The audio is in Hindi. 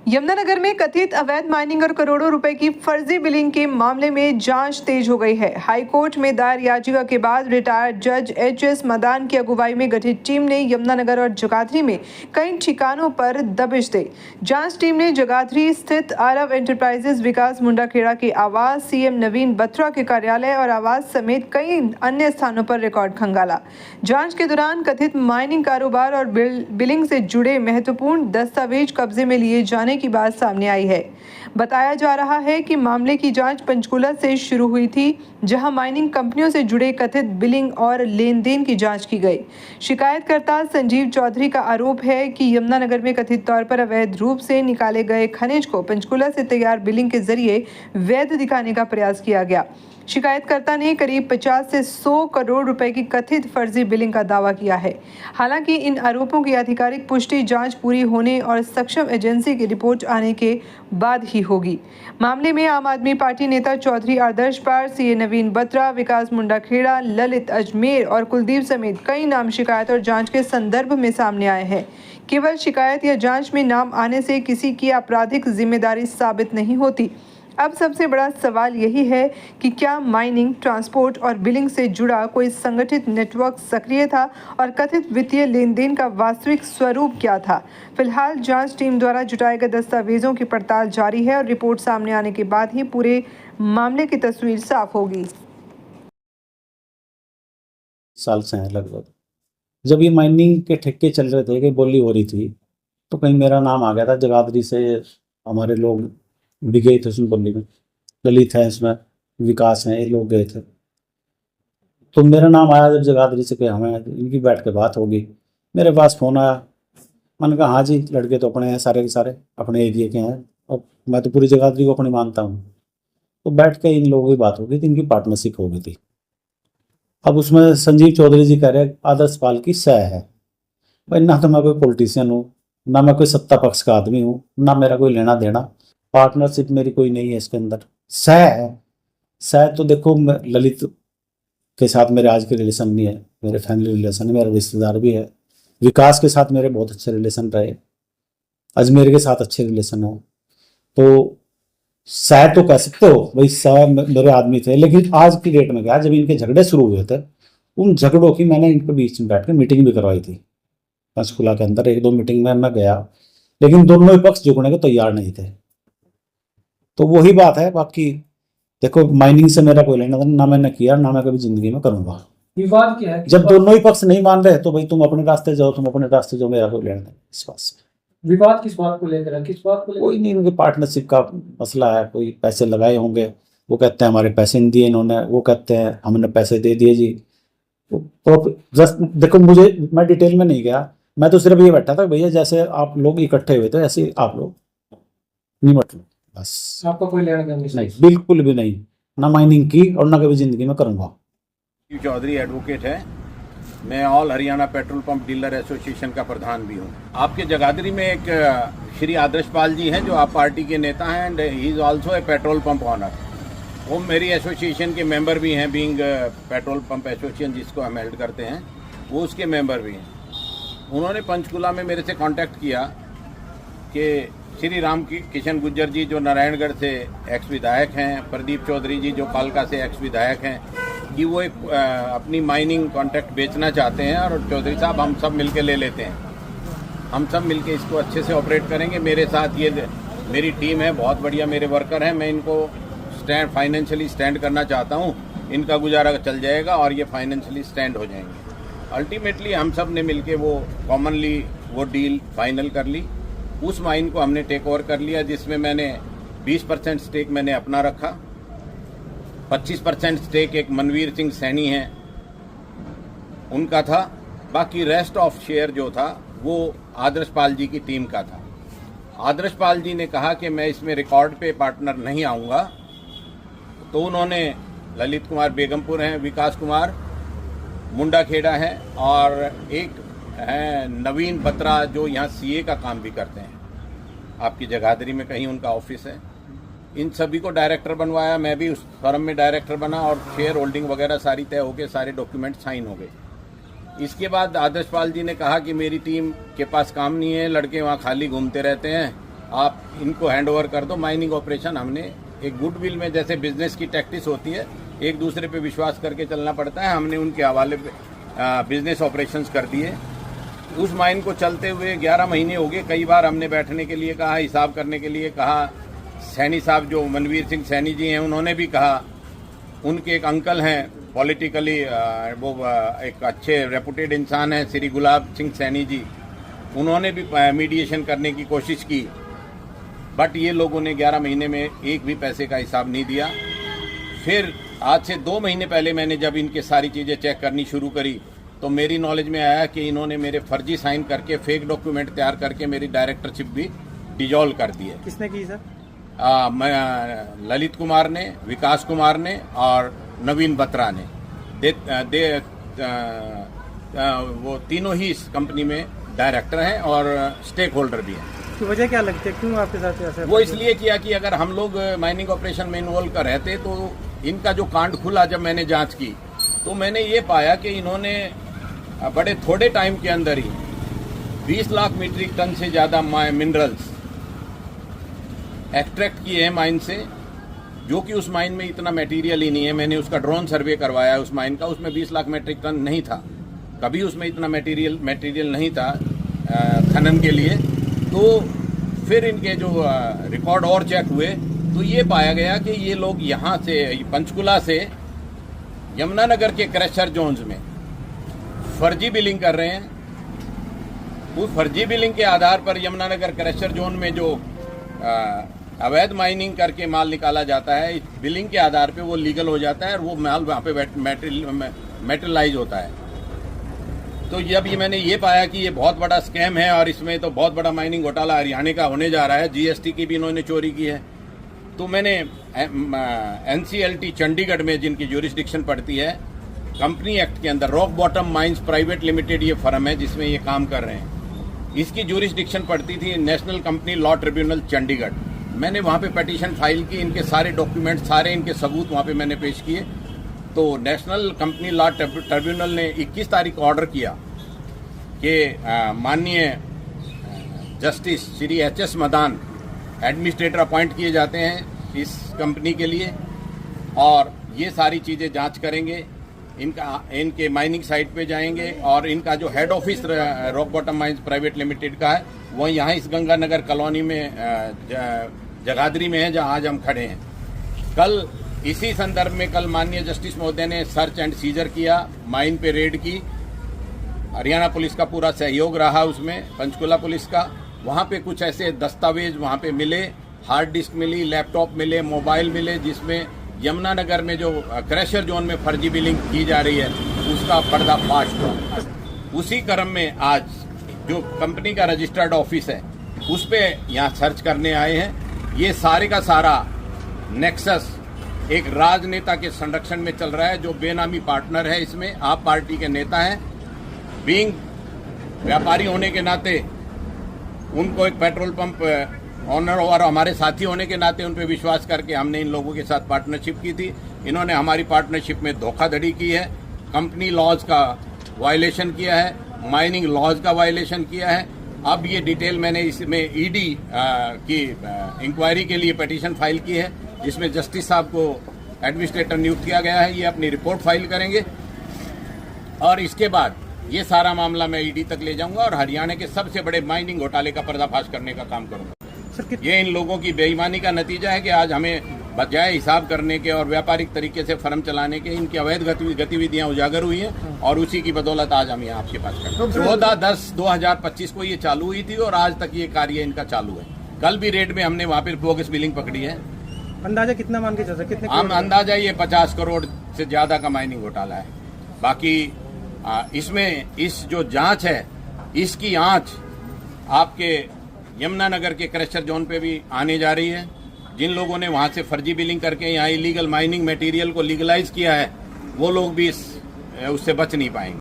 यमुनानगर में कथित अवैध माइनिंग और करोड़ों रुपए की फर्जी बिलिंग के मामले में जांच तेज हो गई है। हाई कोर्ट में दायर याचिका के बाद रिटायर्ड जज एच.एस. मदान की अगुवाई में गठित टीम ने यमुनानगर और जगाधरी में कई ठिकानों पर दबिश दी। जांच टीम ने जगाधरी स्थित आरव एंटरप्राइजेज विकास मुंडाखेड़ा के आवास, सीएम नवीन बत्रा के कार्यालय और आवास समेत कई अन्य स्थानों पर रिकॉर्ड खंगाला। जांच के दौरान कथित माइनिंग कारोबार और बिलिंग से जुड़े महत्वपूर्ण दस्तावेज कब्जे में लिए जाने की बात सामने आई है। बताया जा रहा है कि मामले की जांच पंचकुला से शुरू हुई थी, जहां माइनिंग कंपनियों से जुड़े कथित बिलिंग और लेन-देन की जांच की गई। शिकायतकर्ता संजीव चौधरी का आरोप है कि यमुनानगर में कथित तौर पर अवैध रूप से निकाले गए खनिज को पंचकुला से तैयार बिलिंग के जरिए वैध दिखाने का प्रयास किया गया। शिकायतकर्ता ने करीब 50 से 100 करोड़ रुपए की कथित फर्जी बिलिंग का दावा किया है। हालांकि इन आरोपों की आधिकारिक पुष्टि जांच पूरी होने और सक्षम एजेंसी की रिपोर्ट आने के बाद ही होगी। मामले में आम आदमी पार्टी नेता चौधरी आदर्श पार, सीए नवीन बत्रा, विकास मुंडाखेड़ा, ललित अजमेर और कुलदीप समेत कई नाम शिकायत और जांच के संदर्भ में सामने आए हैं। केवल शिकायत या जांच में नाम आने से किसी की आपराधिक जिम्मेदारी साबित नहीं होती। अब सबसे बड़ा सवाल यही है कि क्या माइनिंग, ट्रांसपोर्ट और बिलिंग से जुड़ा कोई संगठित नेटवर्क सक्रिय था और कथित वित्तीय लेनदेन का वास्तविक स्वरूप क्या था। फिलहाल जांच टीम द्वारा जुटाए गए दस्तावेजों की पड़ताल जारी है और रिपोर्ट सामने आने के बाद ही पूरे मामले की तस्वीर साफ होगी। साल से है लगभग। जब ये माइनिंग के ठेके चल रहे थे, कहीं बोली हो रही थी, तो कहीं मेरा नाम आ गया था। जगाधरी से हमारे लोग भी गए थे उसमें बोली में, ललित है इसमें, विकास हैं, ये लोग गए थे। तो मेरा नाम आया जब जगाधरी से कि हमें इनकी बैठ के बात होगी। मेरे पास फ़ोन आया, मैंने कहा हाँ जी, लड़के तो अपने हैं, सारे के सारे अपने एरिया के हैं और मैं तो पूरी जगाधरी को अपनी मानता हूँ। तो बैठ के इन लोगों की बात हो गई थी, इनकी पार्टनरशिप हो गई थी। अब उसमें संजीव चौधरी जी कह रहे हैं आदर्श पाल की सह है। भाई ना तो मैं कोई पॉलिटिशियन हूँ, ना मैं कोई सत्ता पक्ष का आदमी हूँ, ना मेरा कोई लेना देना, पार्टनरशिप मेरी कोई नहीं है इसके अंदर। सह है, सह तो देखो ललित के साथ मेरे आज के रिलेशन नहीं है, मेरे फैमिली रिलेशन है, मेरा रिश्तेदार भी है। विकास के साथ मेरे बहुत अच्छे रिलेशन रहे, अजमेर के साथ अच्छे रिलेशन हो। तो सह तो कह सकते हो भाई, सह मेरे आदमी थे। लेकिन आज की डेट में क्या, जब इनके झगड़े शुरू हुए थे, उन झगड़ों की मैंने इनके बीच में बैठ के मीटिंग भी करवाई थी पंचकुला के अंदर। 1-2 मीटिंग में मैं गया, लेकिन दोनों ही पक्ष झुकने को तैयार नहीं थे। तो वही बात है। बाकी देखो, माइनिंग से मेरा कोई लेना देना ना मैंने किया, ना मैं कभी जिंदगी में करूंगा। विवाद क्या है? जब दोनों ही पक्ष नहीं मान रहे तो भाई तुम अपने रास्ते जाओ, तुम अपने रास्ते जाओ, मेरा कोई लेना देना इस बात से। विवाद किस बात को लेकर है? किस बात को लेकर? कोई नहीं, उनके पार्टनरशिप का मसला है। कोई पैसे लगाए होंगे, वो कहते हैं हमारे पैसे नहीं दिए इन्होंने, वो कहते हैं हमने पैसे दे दिए जी। तो जस्ट देखो, मैं डिटेल में नहीं गया, मैं तो सिर्फ ये बैठा था भैया जैसे आप लोग इकट्ठे हुए थे ऐसे ही आप लोग निमट लो बस। आपका कोई लेना देना नहीं, बिल्कुल भी नहीं, ना माइनिंग की और ना कभी जिंदगी में करूंगा। चौधरी एडवोकेट है, मैं all Haryana petrol pump dealer association का प्रधान भी हूँ। आपके जगाधरी में एक श्री आदर्श पाल जी हैं जो आप पार्टी के नेता हैं, and he is also a petrol pump owner. वो मेरी एसोसिएशन के मेंबर भी हैं, बीइंग पेट्रोल पंप एसोसिएशन जिसको हम हेल्ड करते हैं, वो उसके मेंबर भी हैं। उन्होंने पंचकुला में मेरे से कांटेक्ट किया कि श्री राम किशन गुज्जर जी जो नारायणगढ़ से एक्स विधायक हैं, प्रदीप चौधरी जी जो कालका से एक्स विधायक हैं, कि वो एक अपनी माइनिंग कॉन्ट्रैक्ट बेचना चाहते हैं और चौधरी साहब हम सब मिलके ले लेते हैं, हम सब मिलके इसको अच्छे से ऑपरेट करेंगे। मेरे साथ ये मेरी टीम है, बहुत बढ़िया मेरे वर्कर हैं, मैं इनको फाइनेंशियली स्टैंड करना चाहता हूँ, इनका गुजारा चल जाएगा और ये फाइनेंशियली स्टैंड हो जाएंगे। अल्टीमेटली हम सब ने मिलके वो कॉमनली वो डील फाइनल कर ली। उस माइन को हमने टेक ओवर कर लिया, जिसमें मैंने 20% स्टेक मैंने अपना रखा, 25% स्टेक एक मनवीर सिंह सैनी हैं उनका था, बाकी रेस्ट ऑफ शेयर जो था वो आदर्श पाल जी की टीम का था। आदर्श पाल जी ने कहा कि मैं इसमें रिकॉर्ड पे पार्टनर नहीं आऊँगा, तो उन्होंने ललित कुमार बेगमपुर हैं, विकास कुमार मुंडाखेड़ा है और एक है नवीन बत्रा जो यहाँ सीए का काम भी करते हैं, आपकी जगाधरी में कहीं उनका ऑफिस है। इन सभी को डायरेक्टर बनवाया, मैं भी उस फर्म में डायरेक्टर बना और शेयर होल्डिंग वगैरह सारी तय हो गए, सारे डॉक्यूमेंट साइन हो गए। इसके बाद आदर्श पाल जी ने कहा कि मेरी टीम के पास काम नहीं है, लड़के वहाँ खाली घूमते रहते हैं, आप इनको हैंड ओवर कर दो। माइनिंग ऑपरेशन हमने एक गुडविल में, जैसे बिजनेस की टैक्टिस होती है, एक दूसरे पे विश्वास करके चलना पड़ता है, हमने उनके हवाले पे बिजनेस ऑपरेशंस कर दिए। उस माइन को चलते हुए 11 महीने हो गए। कई बार हमने बैठने के लिए कहा, हिसाब करने के लिए कहा। सैनी साहब जो मनवीर सिंह सैनी जी हैं, उन्होंने भी कहा। उनके एक अंकल हैं पॉलिटिकली, वो एक अच्छे रेपुटेड इंसान हैं, श्री गुलाब सिंह सैनी जी, उन्होंने भी मीडिएशन करने की कोशिश की। बट ये लोगों ने 11 महीने में एक भी पैसे का हिसाब नहीं दिया। फिर आज से 2 महीने पहले मैंने जब इनके सारी चीज़ें चेक करनी शुरू करी तो मेरी नॉलेज में आया कि इन्होंने मेरे फर्जी साइन करके फेक डॉक्यूमेंट तैयार करके मेरी डायरेक्टरशिप भी डिजॉल्व कर दी है। किसने की सर? ललित कुमार ने, विकास कुमार ने और नवीन बत्रा ने। वो तीनों ही इस कंपनी में डायरेक्टर हैं और स्टेक होल्डर भी हैं। तो वजह क्या लगती है, क्यों आपके साथ ऐसा? वो इसलिए किया कि अगर हम लोग माइनिंग ऑपरेशन में इन्वॉल्व कर रहते तो इनका जो कांड खुला, जब मैंने जांच की तो मैंने ये पाया कि इन्होंने बड़े थोड़े टाइम के अंदर ही 20 लाख मीट्रिक टन से ज़्यादा मिनरल्स एक्सट्रैक्ट किए हैं माइन से, जो कि उस माइन में इतना मटेरियल ही नहीं है। मैंने उसका ड्रोन सर्वे करवाया उस माइन का, उसमें 20 लाख मीट्रिक टन नहीं था, कभी उसमें इतना मटेरियल नहीं था खनन के लिए। तो फिर इनके जो रिकॉर्ड और चेक हुए तो ये पाया गया कि ये लोग यहाँ से पंचकुला से यमुनानगर के क्रशर जोन्स में फर्जी बिलिंग कर रहे हैं। उस फर्जी बिलिंग के आधार पर यमुनानगर क्रशर जोन में जो अवैध माइनिंग करके माल निकाला जाता है, बिलिंग के आधार पे वो लीगल हो जाता है और वो माल वहाँ पे मेटेरियलाइज होता है। तो जब ये मैंने ये पाया कि ये बहुत बड़ा स्कैम है और इसमें तो बहुत बड़ा माइनिंग घोटाला हरियाणा का होने जा रहा है, जीएसटी की भी इन्होंने चोरी की है, तो मैंने एनसीएलटी चंडीगढ़ में, जिनकी ज्यूरिसडिक्शन पड़ती है कंपनी एक्ट के अंदर, rock bottom mines private limited ये फर्म है जिसमें ये काम कर रहे हैं, इसकी ज्यूरिसडिक्शन पड़ती थी national company law tribunal Chandigarh. मैंने वहाँ पे पिटीशन फाइल की, इनके सारे डॉक्यूमेंट, सारे इनके सबूत वहाँ पे मैंने पेश किए। तो नेशनल कंपनी लॉ ट्रिब्यूनल ने 21 तारीख को ऑर्डर किया कि माननीय justice Shri HS Madan administrator appoint किए जाते हैं इस कंपनी के लिए और ये सारी चीज़ें जांच करेंगे। इनके माइनिंग साइट पे जाएंगे और इनका जो head office rock bottom mines private limited का है वो यहाँ इस गंगानगर कॉलोनी में जगाधरी में है, जहाँ आज हम खड़े हैं। कल इसी संदर्भ में कल माननीय जस्टिस महोदय ने सर्च एंड सीजर किया, माइन पे रेड की, हरियाणा पुलिस का पूरा सहयोग रहा उसमें, पंचकुला पुलिस का। वहाँ पे कुछ ऐसे दस्तावेज वहाँ पे मिले, हार्ड डिस्क मिली, लैपटॉप मिले, मोबाइल मिले, जिसमें यमुनानगर में जो क्रशर जोन में फर्जी बिलिंग की जा रही है उसका पर्दाफाश हुआ। उसी क्रम में आज जो कंपनी का रजिस्टर्ड ऑफिस है उस पे यहाँ सर्च करने आए हैं। ये सारे का सारा नेक्सस एक राजनेता के संरक्षण में चल रहा है, जो बेनामी पार्टनर है इसमें, आप पार्टी के नेता हैं। बीइंग व्यापारी होने के नाते उनको एक पेट्रोल पंप ऑनर और हमारे साथी होने के नाते उन पे विश्वास करके हमने इन लोगों के साथ पार्टनरशिप की थी। इन्होंने हमारी पार्टनरशिप में धोखाधड़ी की है, कंपनी लॉज का वायलेशन किया है, माइनिंग लॉज का वायलेशन किया है। अब ये डिटेल मैंने इसमें ईडी की इंक्वायरी के लिए पिटीशन फाइल की है, जिसमें जस्टिस साहब को एडमिनिस्ट्रेटर नियुक्त किया गया है। ये अपनी रिपोर्ट फाइल करेंगे और इसके बाद ये सारा मामला मैं ईडी तक ले जाऊंगा और हरियाणा के सबसे बड़े माइनिंग घोटाले का पर्दाफाश करने का काम करूंगा। ये इन लोगों की बेईमानी का नतीजा है कि आज हमें बजाय हिसाब करने के और व्यापारिक तरीके से फर्म चलाने के इनकी अवैध गतिविधियां उजागर हुई हैं और उसी की बदौलत आज हम यहाँ आपके पास खड़े हैं। 14/10/2025 को ये चालू हुई थी और आज तक ये कार्य इनका चालू है। कल भी रेड में हमने वहाँ पर बोगस बिलिंग पकड़ी है। अंदाजा कितना मान के चल सकते, कितने? हम अंदाजा ये 50 करोड़ से ज्यादा का माइनिंग घोटाला है। बाकी इसमें इस जो जांच है इसकी आंच आपके यमुनानगर के क्रशर जोन पे भी आने जा रही है। जिन लोगों ने वहां से फर्जी बिलिंग करके यहाँ इलीगल माइनिंग मटेरियल को लीगलाइज किया है वो लोग भी उससे बच नहीं पाएंगे।